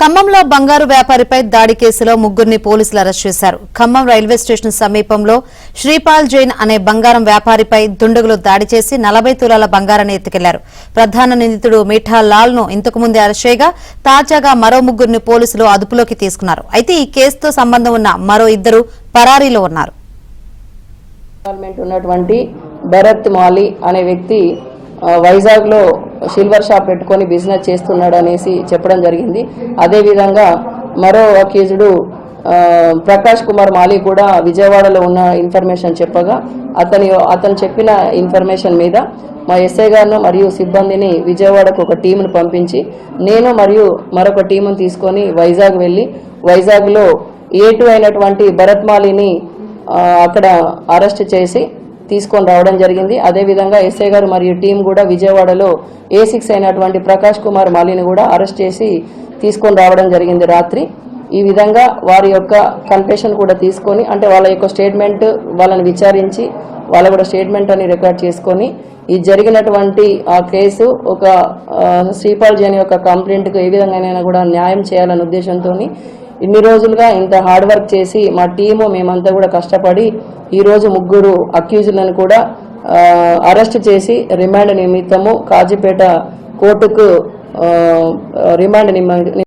ఖమ్మంలో బంగారు వ్యాపారిపై దాడి కేసులో ముగ్గురిని పోలీసులు అరెస్ట్ చేశారు. ఖమ్మం రైల్వే స్టేషన్ సమీపంలో శ్రీపాల్ జైన్ అనే బంగారం వ్యాపారిపై దుండగులు దాడి చేసి 40 తులాల బంగారాన్ని ఎత్తుకెళ్లారు. ప్రధాన నిందితుడు మీఠా లాల్ ను ఇంతకు ముందే అరెస్ట్ చేయగా తాజాగా మరో ముగ్గురిని పోలీసులు అదుపులోకి తీసుకున్నారు. అయితే ఈ కేసుతో సంబంధం ఉన్న మరో ఇద్దరు పరారీలో ఉన్నారు. భరత్ మాలి అనే వ్యక్తి వైజాగ్ లో సిల్వర్ షాప్ పెట్టుకొని బిజినెస్ చేస్తున్నాడు అనేసి చెప్పడం జరిగింది. అదే విధంగా మరో అక్యూజ్డ్ ప్రకాష్ కుమార్ మాలి కూడా విజయవాడలో ఉన్న ఇన్ఫర్మేషన్ చెప్పగా అతను చెప్పిన ఇన్ఫర్మేషన్ మీద మా ఎస్ఐ గారిని మరియు సిబ్బందిని విజయవాడకు ఒక టీంను పంపించి నేను మరియు మరొక టీంను తీసుకొని వైజాగ్ వెళ్ళి వైజాగ్లో A2 అయినటువంటి భరత్ మాలిని అక్కడ అరెస్ట్ చేసి తీసుకొని రావడం జరిగింది. అదేవిధంగా ఎస్ఐ గారు మరియు టీం కూడా విజయవాడలో A6 అయినటువంటి ప్రకాష్ కుమార్ మాలిని కూడా అరెస్ట్ చేసి తీసుకొని రావడం జరిగింది రాత్రి. ఈ విధంగా వారి యొక్క కన్ఫెషన్ కూడా తీసుకొని అంటే వాళ్ళ యొక్క స్టేట్మెంట్ వాళ్ళని విచారించి వాళ్ళ కూడా స్టేట్మెంట్ అని రికార్డ్ చేసుకొని ఈ జరిగినటువంటి ఆ కేసు ఒక శ్రీపాల్ జైన్ యొక్క కంప్లైంట్కు ఏ విధంగానైనా కూడా న్యాయం చేయాలనే ఉద్దేశంతో ఇన్ని రోజులుగా ఇంత హార్డ్ వర్క్ చేసి మా టీము మేమంతా కూడా కష్టపడి ఈరోజు ముగ్గురు అక్యూజ్లను కూడా అరెస్ట్ చేసి రిమాండ్ నిమిత్తము కాజీపేట కోర్టుకు రిమాండ్